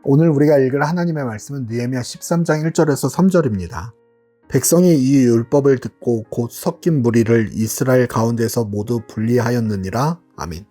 오늘 우리가 읽을 하나님의 말씀은 느헤미야 13장 1절에서 3절입니다. 백성이 이 율법을 듣고 곧 섞인 무리를 이스라엘 가운데서 모두 분리하였느니라. 아멘.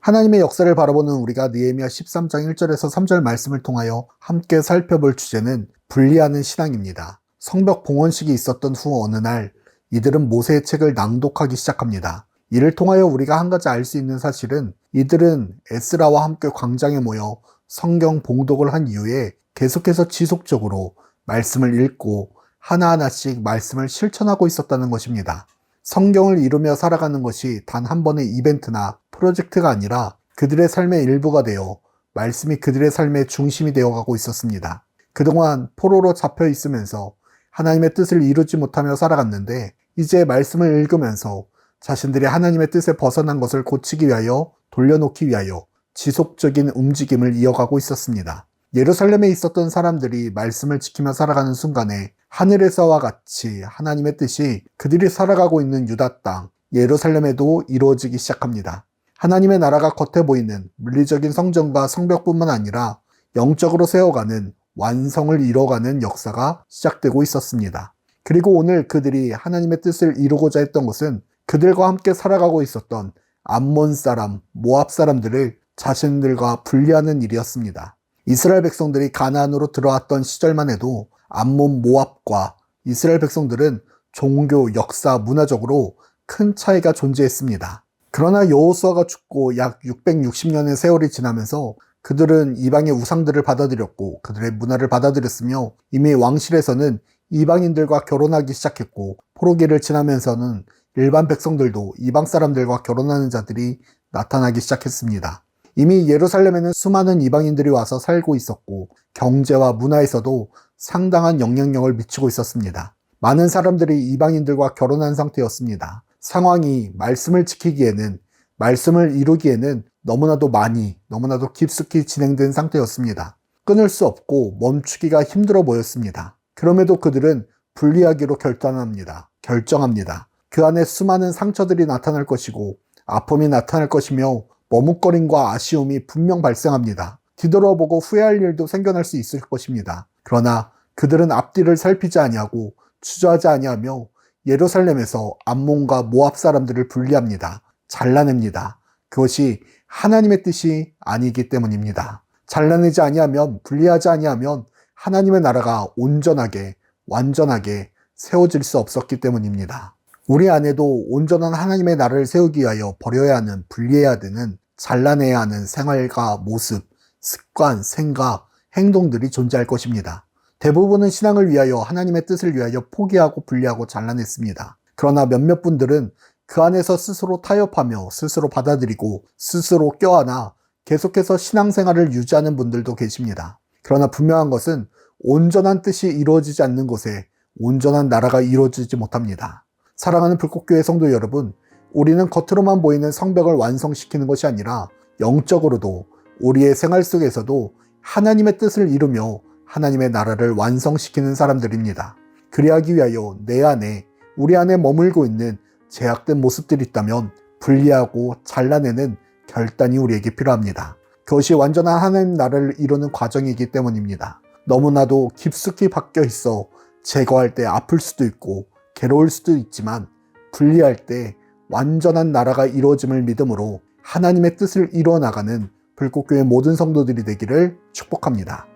하나님의 역사를 바라보는 우리가 느헤미야 13장 1절에서 3절 말씀을 통하여 함께 살펴볼 주제는 분리하는 신앙입니다. 성벽 봉헌식이 있었던 후 어느 날 이들은 모세의 책을 낭독하기 시작합니다. 이를 통하여 우리가 한 가지 알 수 있는 사실은 이들은 에스라와 함께 광장에 모여 성경 봉독을 한 이후에 계속해서 지속적으로 말씀을 읽고 하나하나씩 말씀을 실천하고 있었다는 것입니다. 성경을 이루며 살아가는 것이 단 한 번의 이벤트나 프로젝트가 아니라 그들의 삶의 일부가 되어 말씀이 그들의 삶의 중심이 되어가고 있었습니다. 그동안 포로로 잡혀 있으면서 하나님의 뜻을 이루지 못하며 살아갔는데 이제 말씀을 읽으면서 자신들이 하나님의 뜻에 벗어난 것을 고치기 위하여 돌려놓기 위하여 지속적인 움직임을 이어가고 있었습니다. 예루살렘에 있었던 사람들이 말씀을 지키며 살아가는 순간에 하늘에서와 같이 하나님의 뜻이 그들이 살아가고 있는 유다 땅 예루살렘에도 이루어지기 시작합니다. 하나님의 나라가 겉에 보이는 물리적인 성전과 성벽뿐만 아니라 영적으로 세워가는 완성을 이뤄가는 역사가 시작되고 있었습니다. 그리고 오늘 그들이 하나님의 뜻을 이루고자 했던 것은 그들과 함께 살아가고 있었던 암몬 사람, 모압 사람들을 자신들과 분리하는 일이었습니다. 이스라엘 백성들이 가나안으로 들어왔던 시절만 해도 암몬, 모압과 이스라엘 백성들은 종교, 역사, 문화적으로 큰 차이가 존재했습니다. 그러나 여호수아가 죽고 약 660년의 세월이 지나면서 그들은 이방의 우상들을 받아들였고 그들의 문화를 받아들였으며 이미 왕실에서는 이방인들과 결혼하기 시작했고 포로기를 지나면서는 일반 백성들도 이방 사람들과 결혼하는 자들이 나타나기 시작했습니다. 이미 예루살렘에는 수많은 이방인들이 와서 살고 있었고 경제와 문화에서도 상당한 영향력을 미치고 있었습니다. 많은 사람들이 이방인들과 결혼한 상태였습니다. 상황이 말씀을 지키기에는, 말씀을 이루기에는 너무나도 많이, 너무나도 깊숙이 진행된 상태였습니다. 끊을 수 없고 멈추기가 힘들어 보였습니다. 그럼에도 그들은 분리하기로 결정합니다. 그 안에 수많은 상처들이 나타날 것이고 아픔이 나타날 것이며 머뭇거림과 아쉬움이 분명 발생합니다. 뒤돌아보고 후회할 일도 생겨날 수 있을 것입니다. 그러나 그들은 앞뒤를 살피지 아니하고 주저하지 아니하며 예루살렘에서 암몬과 모압 사람들을 분리합니다. 잘라냅니다. 그것이 하나님의 뜻이 아니기 때문입니다. 잘라내지 아니하면, 분리하지 아니하면 하나님의 나라가 온전하게, 완전하게 세워질 수 없었기 때문입니다. 우리 안에도 온전한 하나님의 나라를 세우기 위하여 버려야 하는, 분리해야 되는, 잘라내야 하는 생활과 모습, 습관, 생각, 행동들이 존재할 것입니다. 대부분은 신앙을 위하여 하나님의 뜻을 위하여 포기하고 분리하고 잘라냈습니다. 그러나 몇몇 분들은 그 안에서 스스로 타협하며 스스로 받아들이고 스스로 껴안아 계속해서 신앙생활을 유지하는 분들도 계십니다. 그러나 분명한 것은 온전한 뜻이 이루어지지 않는 곳에 온전한 나라가 이루어지지 못합니다. 사랑하는 불꽃교회 성도 여러분, 우리는 겉으로만 보이는 성벽을 완성시키는 것이 아니라 영적으로도 우리의 생활 속에서도 하나님의 뜻을 이루며 하나님의 나라를 완성시키는 사람들입니다. 그리하기 위하여 내 안에, 우리 안에 머물고 있는 제약된 모습들이 있다면 분리하고 잘라내는 결단이 우리에게 필요합니다. 그것이 완전한 하나님 나라를 이루는 과정이기 때문입니다. 너무나도 깊숙이 박혀 있어 제거할 때 아플 수도 있고 괴로울 수도 있지만 분리할 때 완전한 나라가 이루어짐을 믿음으로 하나님의 뜻을 이루어 나가는 불꽃교회 모든 성도들이 되기를 축복합니다.